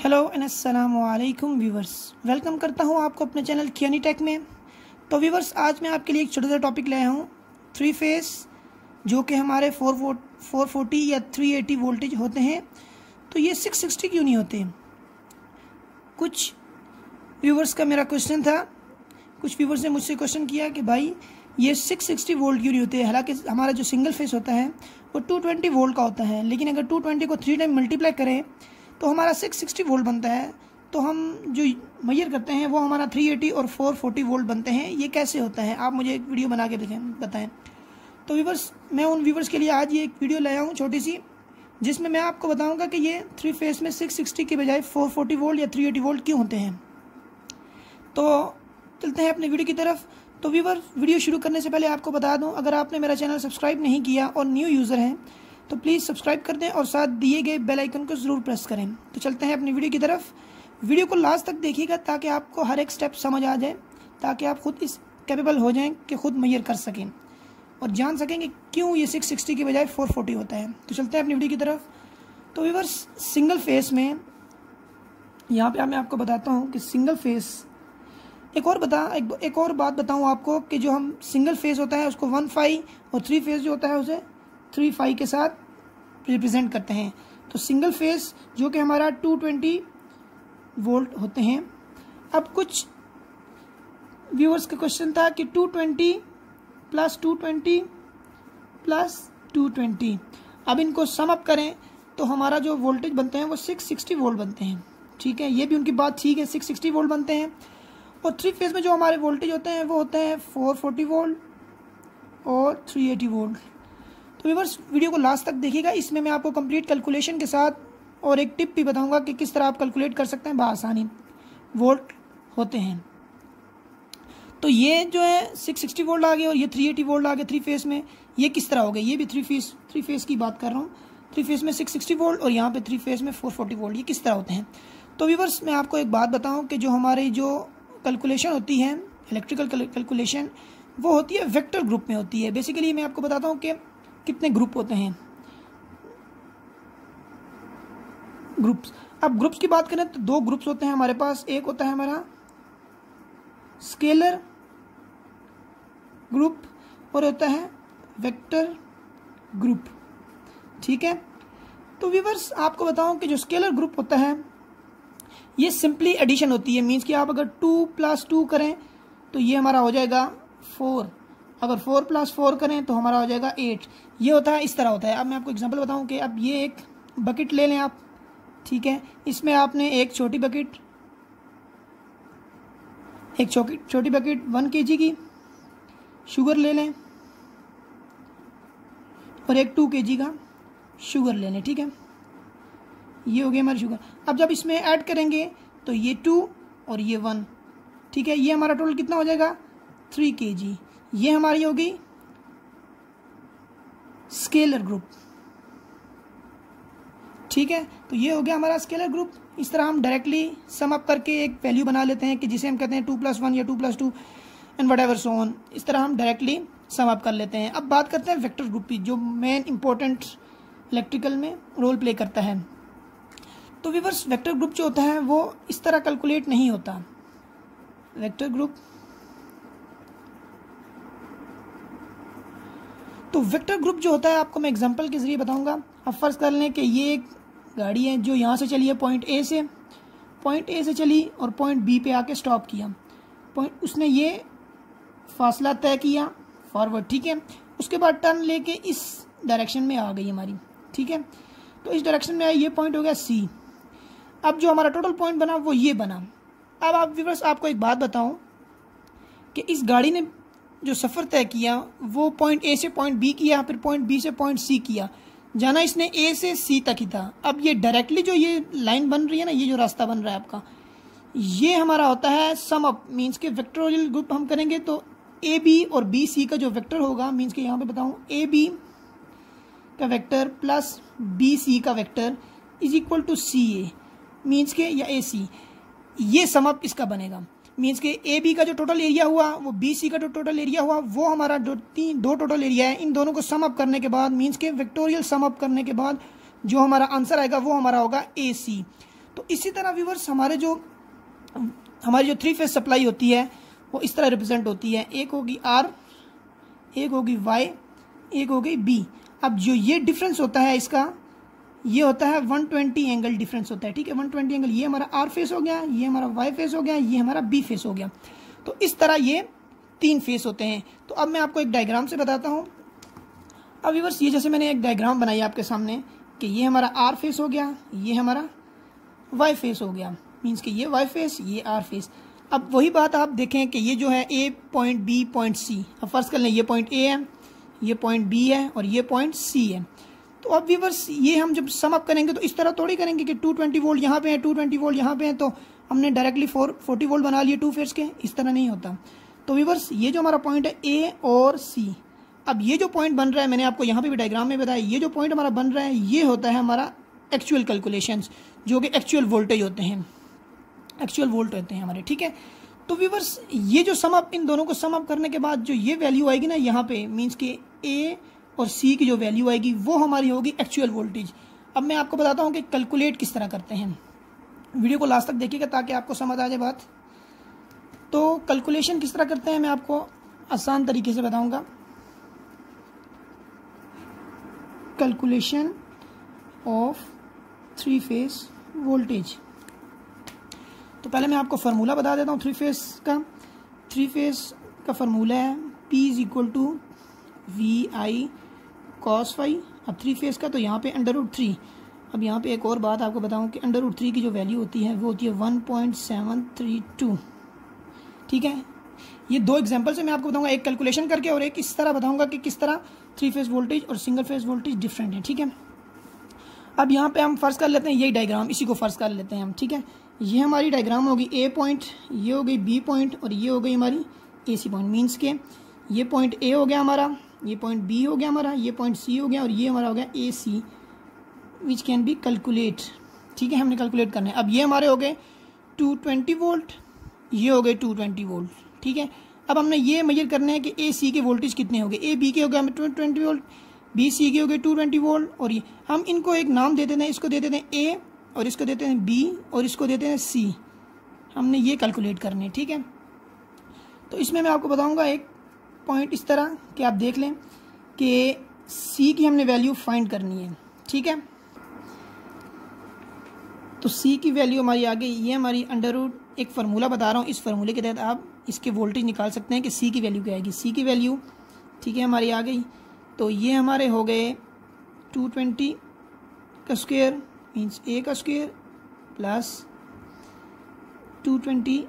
Hello and अस्सलाम वालेकुम viewers, welcome करता हूं आपको अपने चैनल कियानी टेक में। तो व्यूवर्स, आज मैं आपके लिए एक छोटा सा टॉपिक लाया हूं, 3 फेस जो कि हमारे 440 या 380 वोल्टेज होते हैं। तो ये 660 क्यों नहीं होते? कुछ व्यूवर्स का मेरा क्वेश्चन था, कुछ व्यूवर्स ने मुझसे क्वेश्चन किया कि भाई ये 660 वोल्ट क्यों नहीं होते। हालांकि हमारा जो सिंगल फेस होता है वो 220 वोल्ट का होता है, लेकिन अगर 220 को 3 टाइम मल्टीप्लाई करें तो हमारा 660 वोल्ट बनता है। तो हम जो मेजर करते हैं वो हमारा 380 और 440 वोल्ट बनते हैं। ये कैसे होता है, आप मुझे एक वीडियो बना के बताएं। तो व्यूवर्स, मैं उन व्यूवर्स के लिए आज ये एक वीडियो लाया हूँ छोटी सी, जिसमें मैं आपको बताऊंगा कि ये 3 फेस में 660 के बजाय 440 वोल्ट या 380 वोल्ट क्यों होते हैं। तो चलते हैं अपने वीडियो की तरफ। तो व्यूवर, वीडियो शुरू करने से पहले आपको बता दूं, अगर आपने मेरा चैनल सब्सक्राइब नहीं किया और न्यू यूज़र हैं तो प्लीज़ सब्सक्राइब कर दें और साथ दिए गए बेल आइकन को ज़रूर प्रेस करें। तो चलते हैं अपनी वीडियो की तरफ। वीडियो को लास्ट तक देखिएगा ताकि आपको हर एक स्टेप समझ आ जाए, ताकि आप खुद इस कैपेबल हो जाएं कि खुद मेजर कर सकें और जान सकें कि क्यों ये 660 के बजाय 440 होता है। तो चलते हैं अपनी वीडियो की तरफ। तो व्यूअर्स, सिंगल फेस में यहाँ पे मैं आपको बताता हूँ कि सिंगल फेस एक और बात बताऊँ आपको कि जो हम सिंगल फेस होता है उसको 1.5 और 3 फेस जो होता है उसे 3.5 के साथ रिप्रेजेंट करते हैं। तो सिंगल फेस जो कि हमारा 220 वोल्ट होते हैं। अब कुछ व्यूअर्स का क्वेश्चन था कि 220 प्लस 220 प्लस 220, अब इनको सम अप करें तो हमारा जो वोल्टेज बनते हैं वो 660 वोल्ट बनते हैं। ठीक है, ये भी उनकी बात ठीक है, 660 वोल्ट बनते हैं। और 3 फेस में जो हमारे वोल्टेज होते हैं वो होते हैं 440 वोल्ट और 380 वोल्ट। तो व्यूअर्स, वीडियो को लास्ट तक देखिएगा, इसमें मैं आपको कंप्लीट कैलकुलेशन के साथ और एक टिप भी बताऊंगा कि किस तरह आप कैलकुलेट कर सकते हैं बआसानी वोल्ट होते हैं। तो ये जो है 660 वोल्ट आ गए और ये 380 वोल्ट आ गए 3 फेस में। ये किस तरह हो गए? ये भी 3 फेस की बात कर रहा हूँ। 3 फेस में 660 वोल्ट और यहाँ पे 3 फेस में 440 वोल्ट, ये किस तरह होते हैं? तो व्यूअर्स, मैं आपको एक बात बताऊँ कि जो हमारी जो कैलकुलेशन होती है, इलेक्ट्रिकल कैलकुलेशन, वो होती है वेक्टर ग्रुप में होती है। बेसिकली मैं आपको बताता हूँ कि कितने ग्रुप होते हैं, ग्रुप्स। अब ग्रुप्स की बात करें तो 2 ग्रुप्स होते हैं हमारे पास। एक होता है हमारा स्केलर ग्रुप और होता है वेक्टर ग्रुप। ठीक है, तो व्यूअर्स आपको बताऊं कि जो स्केलर ग्रुप होता है ये सिंपली एडिशन होती है। मीन्स कि आप अगर 2 + 2 करें तो ये हमारा हो जाएगा 4, अगर 4 + 4 करें तो हमारा हो जाएगा 8। ये होता है, इस तरह होता है। अब मैं आपको एग्जांपल बताऊं कि अब ये एक बकेट ले लें आप। ठीक है, इसमें आपने एक छोटी बकेट 1 kg की शुगर ले लें और एक 2 kg का शुगर ले लें। ठीक है, ये हो गया हमारी शुगर। अब जब इसमें ऐड करेंगे तो ये 2 और ये 1, ठीक है, ये हमारा टोटल कितना हो जाएगा 3 kg। ये हमारी हो गई स्केलर ग्रुप। ठीक है, तो ये हो गया हमारा स्केलर ग्रुप। इस तरह हम डायरेक्टली सम अप करके एक वैल्यू बना लेते हैं कि जिसे हम कहते हैं 2 + 1 या 2 + 2 एंड व्हाटएवर सो ऑन। इस तरह हम डायरेक्टली सम अप कर लेते हैं। अब बात करते हैं वेक्टर ग्रुप की, जो मेन इंपॉर्टेंट इलेक्ट्रिकल में रोल प्ले करता है। तो व्यूअर्स, वेक्टर ग्रुप जो होता है वो इस तरह कैलकुलेट नहीं होता। वेक्टर ग्रुप, तो वेक्टर ग्रुप जो होता है आपको मैं एग्जांपल के जरिए बताऊंगा। अब फर्ज कर लें कि ये एक गाड़ी है जो यहाँ से चली है पॉइंट ए से चली और पॉइंट बी पे आके स्टॉप किया। उसने ये फासला तय किया फॉरवर्ड। ठीक है, उसके बाद टर्न लेके इस डायरेक्शन में आ गई हमारी। ठीक है, तो इस डायरेक्शन में आई, ये पॉइंट हो गया सी। अब जो हमारा टोटल पॉइंट बना वो ये बना। अब आप व्यूअर्स, आपको एक बात बताऊं कि इस गाड़ी ने जो सफ़र तय किया वो पॉइंट ए से पॉइंट बी किया, फिर पॉइंट बी से पॉइंट सी किया। जाना इसने ए से सी तक ही था। अब ये डायरेक्टली जो ये लाइन बन रही है ना, ये जो रास्ता बन रहा है आपका, ये हमारा होता है सम अप। मीन्स के वेक्टोरियल ग्रुप हम करेंगे तो ए बी और बी सी का जो वेक्टर होगा, मीन्स के यहाँ पे बताऊँ ए बी का वेक्टर प्लस बी सी का vector is equal to C A, means के या ए सी, ये सम अप इसका बनेगा। मीन्स के ए बी का जो टोटल एरिया हुआ वो बी सी का जो टोटल एरिया हुआ वो हमारा दो टोटल एरिया है। इन दोनों को सम अप करने के बाद, मीन्स के वेक्टोरियल सम अप करने के बाद जो हमारा आंसर आएगा वो हमारा होगा ए सी। तो इसी तरह व्यूअर्स हमारी जो 3 फेज सप्लाई होती है वो इस तरह रिप्रेजेंट होती है, एक होगी R, एक होगी Y, एक होगी B। अब जो ये डिफरेंस होता है इसका, ये होता है 120 एंगल डिफरेंस होता है, ठीक है, 120 एंगल। ये हमारा R फेस हो गया, ये हमारा Y फेस हो गया, ये हमारा B फेस हो गया। तो इस तरह ये 3 फेस होते हैं। तो अब मैं आपको एक डायग्राम से बताता हूँ। अब व्यूअर्स ये जैसे मैंने एक डायग्राम बनाई आपके सामने कि ये हमारा R फेस हो गया, ये हमारा Y फेस हो गया, मीन्स कि ये Y फेस, ये R फेस। अब वही बात आप देखें कि ये जो है A point, B point, C। अब फर्स्ट कर लें, ये पॉइंट A है, ये पॉइंट B है और ये पॉइंट C है। तो अब व्यूअर्स ये हम जब सम अप करेंगे तो इस तरह थोड़ी करेंगे कि 220 वोल्ट यहाँ पे है, 220 वोल्ट यहाँ पे है, तो हमने डायरेक्टली 440 वोल्ट बना लिए 2 फेज के, इस तरह नहीं होता। तो व्यूअर्स ये जो हमारा पॉइंट है A और C, अब ये जो पॉइंट बन रहा है, मैंने आपको यहाँ पे भी डायग्राम में बताया, ये जो पॉइंट हमारा बन रहा है ये होता है हमारा एक्चुअल कैलकुलेशंस, जो कि एक्चुअल वोल्टेज होते हैं, एक्चुअल वोल्ट होते हैं हमारे, ठीक है। तो व्यूअर्स ये जो सम अप, इन दोनों को सम अप करने के बाद जो ये वैल्यू आएगी ना यहाँ पे, मीन्स कि A और C की जो वैल्यू आएगी वो हमारी होगी एक्चुअल वोल्टेज। अब मैं आपको बताता हूँ कि कैलकुलेट किस तरह करते हैं। वीडियो को लास्ट तक देखिएगा ताकि आपको समझ आ जाए बात। तो कैलकुलेशन किस तरह करते हैं मैं आपको आसान तरीके से बताऊँगा। Calculation of 3 phase voltage. तो पहले मैं आपको फार्मूला बता देता हूँ 3 फेज का। 3 फेज का फार्मूला है P = VI cos phi। अब 3 फेज का तो यहाँ पे √3। अब यहाँ पे एक और बात आपको बताऊँ कि √3 की जो वैल्यू होती है वो होती है 1.732, ठीक है। ये 2 एग्जांपल से मैं आपको बताऊँगा, एक कैलकुलेशन करके और एक इस तरह बताऊँगा कि किस तरह 3 फेज वोल्टेज और सिंगल फेज वोल्टेज डिफरेंट है, ठीक है। अब यहाँ पे हम फर्स्ट कर लेते हैं यही डायग्राम, इसी को फर्स्ट कर लेते हैं हम, ठीक है। ये हमारी डायग्राम होगी A पॉइंट, ये हो गई B पॉइंट और ये हो गई हमारी AC पॉइंट। मीन्स के ये पॉइंट A हो गया हमारा, ये पॉइंट B हो गया हमारा, ये पॉइंट C हो गया और ये हमारा हो गया AC, which can be calculate, ठीक है। हमने कैलकुलेट करना है। अब ये हमारे हो गए 220 वोल्ट, ये हो गए 220 वोल्ट, ठीक है। अब हमने ये मेजर करना है कि AC के वोल्टेज कितने हो गए। A B के हो गए हमें 220 वोल्ट, B C के हो गए 220 वोल्ट और ये हम इनको एक नाम दे देते हैं, इसको दे देते हैं A और इसको देते हैं B और इसको देते हैं C। हमने ये कैलकुलेट करने, ठीक है। तो इसमें मैं आपको बताऊंगा एक पॉइंट इस तरह कि आप देख लें कि C की हमने वैल्यू फाइंड करनी है, ठीक है। तो C की वैल्यू हमारी आ गई, ये हमारी अंडर एक फार्मूला बता रहा हूँ, इस फार्मूले के तहत आप इसके वोल्टेज निकाल सकते हैं कि C की वैल्यू क्या आएगी। C की वैल्यू, ठीक है, हमारी आ गई। तो ये हमारे हो गए 220 का स्क्वायर मीन्स A का स्क्वायर प्लस 220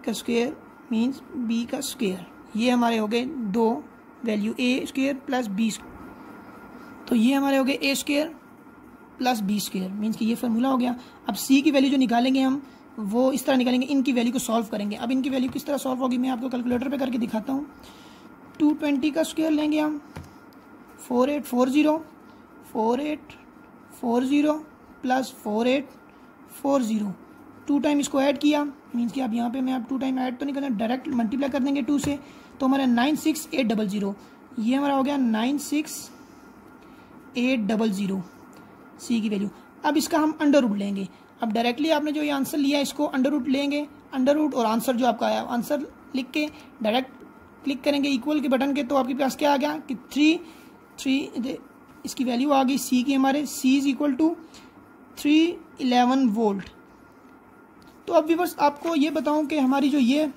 का स्क्वायर मीन्स B का स्क्वायर। ये हमारे हो गए 2 value, A square plus B square. तो ये हमारे हो गए A square plus B square, means कि ये फार्मूला हो गया। अब C की वैल्यू जो निकालेंगे हम वो इस तरह निकालेंगे, इनकी वैल्यू को सॉल्व करेंगे। अब इनकी वैल्यू किस तरह सॉल्व होगी मैं आपको कैलकुलेटर पे करके दिखाता हूँ। 220 का स्क्वायर लेंगे हम 4840 प्लस 4840, 2 टाइम इसको ऐड किया, मीन्स कि अब यहाँ पे मैं आप 2 टाइम ऐड तो नहीं करना, डायरेक्ट मल्टीप्लाई कर देंगे 2 से। तो हमारा 96800, ये हमारा हो गया 96800 C की वैल्यू। अब इसका हम अंडर रूट लेंगे। अब डायरेक्टली आपने जो ये आंसर लिया है इसको अंडर रूट लेंगे, अंडर रूट और आंसर जो आपका आया आंसर लिख के डायरेक्ट क्लिक करेंगे इक्वल के बटन के, तो आपके पास क्या आ गया कि 3 इसकी वैल्यू आ गई C की हमारे, C = 311 वोल्ट। तो अब व्यूअर्स आपको ये बताऊं कि हमारी जो ये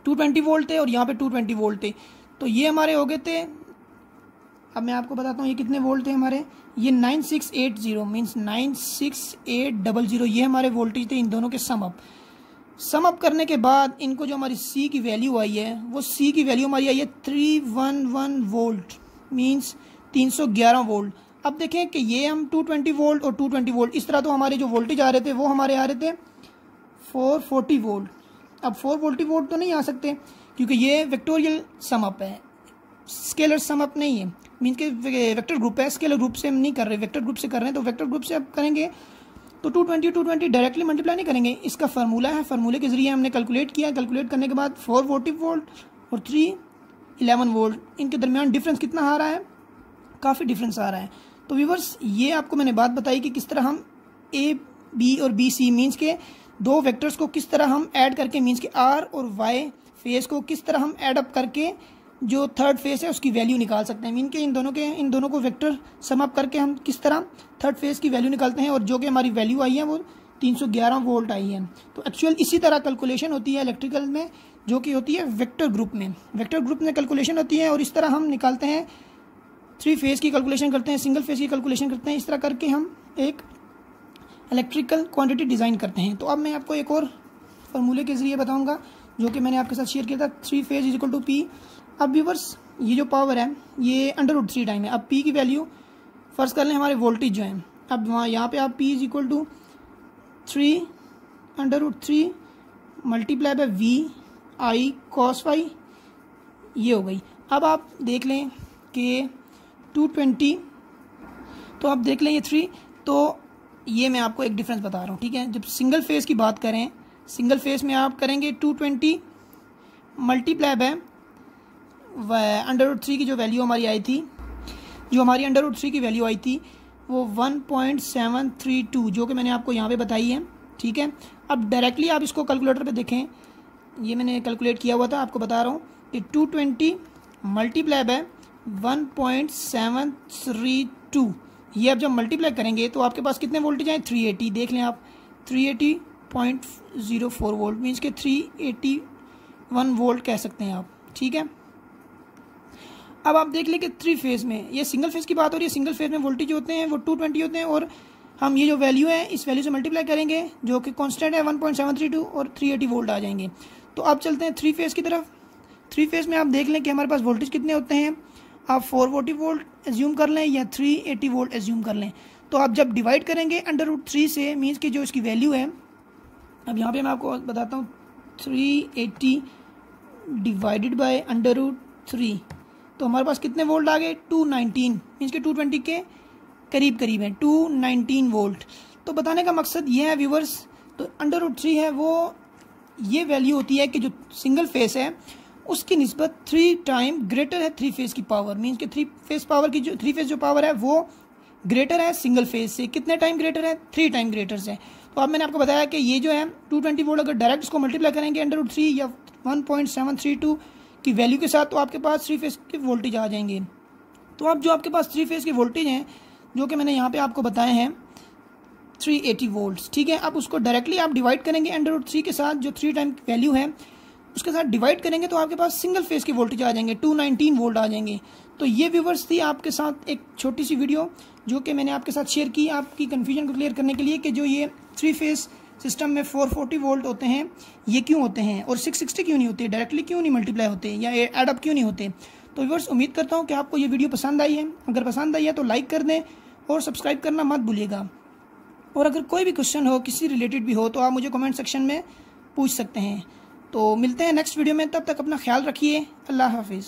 220 वोल्ट थे और यहाँ पे 220 वोल्ट थे, तो ये हमारे हो गए थे, अब मैं आपको बताता हूँ ये कितने वोल्ट थे हमारे, ये 9680 मीन्स 96800, ये हमारे वोल्टेज थे इन दोनों के सम अप करने के बाद इनको जो हमारी C की वैल्यू आई है वो C की वैल्यू हमारी आई है 311 वोल्ट मीन्स 311 वोल्ट। अब देखें कि ये हम 220 वोल्ट और 220 वोल्ट इस तरह, तो हमारे जो वोल्टेज आ रहे थे वो हमारे आ रहे थे 440 वोल्ट। अब 440 वोल्ट तो नहीं आ सकते क्योंकि ये वेक्टोरियल सम अप है, स्केलर सम अप नहीं है, मीन्स के वेक्टर ग्रुप है, स्केलर ग्रुप से हम नहीं कर रहे, वेक्टर ग्रुप से कर रहे हैं। तो वेक्टर ग्रुप से अब करेंगे तो 220 डायरेक्टली मल्टीप्लाई नहीं करेंगे, इसका फार्मूला है, फार्मूले के जरिए हमने कैलकुलेट किया। कैलकुलेट करने के बाद 440 वोल्ट और 311 वोल्ट, इनके दरमियान डिफरेंस कितना आ रहा है, काफ़ी डिफरेंस आ रहा है। तो व्यूअर्स ये आपको मैंने बात बताई कि किस तरह हम A बी और बी सी मीन्स के दो वेक्टर्स को किस तरह हम ऐड करके मीन्स के आर और वाई फेस को किस तरह हम ऐड अप करके जो थर्ड फेस है उसकी वैल्यू निकाल सकते हैं। मीन के इन दोनों को वेक्टर सम अप करके हम किस तरह थर्ड फेस की वैल्यू निकालते हैं और जो कि हमारी वैल्यू आई है वो 311 वोल्ट आई है। तो एक्चुअल इसी तरह कैलकुलेशन होती है इलेक्ट्रिकल में, जो कि होती है वेक्टर ग्रुप में। वेक्टर ग्रुप में कैलकुलेशन होती है और इस तरह हम निकालते हैं, थ्री फेस की कैलकुलेशन करते हैं, सिंगल फेस की कैलकुलेशन करते हैं। इस तरह करके हम एक इलेक्ट्रिकल क्वांटिटी डिज़ाइन करते हैं। तो अब मैं आपको एक और फार्मूले के ज़रिए बताऊंगा जो कि मैंने आपके साथ शेयर किया था, three phase is equal to P. अब व्यूअर्स ये जो पावर है ये √3 टाइम है। अब पी की वैल्यू फर्स्ट कर लें हमारे वोल्टेज जो है, अब वहाँ यहाँ पे आप P is equal to 3√3 multiply by V I cos Y, ये हो गई। अब आप देख लें कि 220, तो आप देख लें ये 3, तो ये मैं आपको एक डिफरेंस बता रहा हूँ, ठीक है। जब सिंगल फेस की बात करें, सिंगल फेस में आप करेंगे 220 मल्टीप्लाई बाय √3 की जो वैल्यू हमारी आई थी, जो हमारी √3 की वैल्यू आई थी वो 1.732, जो कि मैंने आपको यहाँ पे बताई है, ठीक है। अब डायरेक्टली आप इसको कैलकुलेटर पे देखें, ये मैंने कैलकुलेट किया हुआ था, आपको बता रहा हूँ कि 220 मल्टीप्लाई बाय 1.732, ये अब जब मल्टीप्लाई करेंगे तो आपके पास कितने वोल्टेज आए, 380। देख लें आप 380.04 वोल्ट मीन्स के 381 वोल्ट कह सकते हैं आप, ठीक है। अब आप देख लें कि थ्री फेज में, ये सिंगल फेज की बात हो रही है, सिंगल फेज में वोल्टेज होते हैं वो 220 होते हैं और हम ये जो वैल्यू है इस वैल्यू से मल्टीप्लाई करेंगे जो कि कांस्टेंट है 1.732 और 380 वोल्ट आ जाएंगे। तो अब चलते हैं थ्री फेज की तरफ। थ्री फेज में आप देख लें कि हमारे पास वोल्टेज कितने होते हैं, आप 440 वोल्ट एज्यूम कर लें या 380 वोल्ट एज्यूम कर लें। तो आप जब डिवाइड करेंगे √3 से मीन्स कि जो इसकी वैल्यू है, अब यहाँ पे मैं आपको बताता हूँ, 380 डिवाइडेड बाय √3, तो हमारे पास कितने वोल्ट आ गए, 219 मीन्स के 220 के करीब करीब है, 219 वोल्ट। तो बताने का मकसद ये है व्यूवर्स, तो √3 है वो ये वैल्यू होती है कि जो सिंगल फेस है उसकी निस्बत 3 टाइम ग्रेटर है थ्री फेस की पावर, मीन्स के थ्री फेस पावर की जो थ्री फेस जो पावर है वो ग्रेटर है सिंगल फेस से। कितने टाइम ग्रेटर है, 3 टाइम ग्रेटर से। तो अब मैंने आपको बताया कि ये जो है 220 वोल्ट अगर डायरेक्ट इसको मल्टीप्लाई करेंगे √3 या 1.732 की वैल्यू के साथ, तो आपके पास थ्री फेस के वोल्टेज आ जाएंगे। तो अब जो आपके पास थ्री फेस के वोल्टेज हैं जो कि मैंने यहाँ पे आपको बताए हैं 380 वोल्ट्स, ठीक है। अब उसको डायरेक्टली आप डिवाइड करेंगे √3 के साथ, जो 3 टाइम वैल्यू है उसके साथ डिवाइड करेंगे तो आपके पास सिंगल फेस के वोल्टेज आ जाएंगे, 219 वोल्ट आ जाएंगे। तो ये व्यूवर्स थी आपके साथ एक छोटी सी वीडियो जो कि मैंने आपके साथ शेयर की आपकी कन्फ्यूजन को क्लियर करने के लिए कि जो ये थ्री फेस सिस्टम में 440 वोल्ट होते हैं ये क्यों होते हैं और 660 क्यों नहीं होते, डायरेक्टली क्यों नहीं मल्टीप्लाई होते या एड अप क्यों नहीं होते। तो व्यूअर्स उम्मीद करता हूँ कि आपको ये वीडियो पसंद आई है। अगर पसंद आई है तो लाइक कर दें और सब्सक्राइब करना मत भूलिएगा। और अगर कोई भी क्वेश्चन हो किसी रिलेटेड भी हो तो आप मुझे कमेंट सेक्शन में पूछ सकते हैं। तो मिलते हैं नेक्स्ट वीडियो में, तब तक अपना ख्याल रखिए। अल्लाह हाफिज़।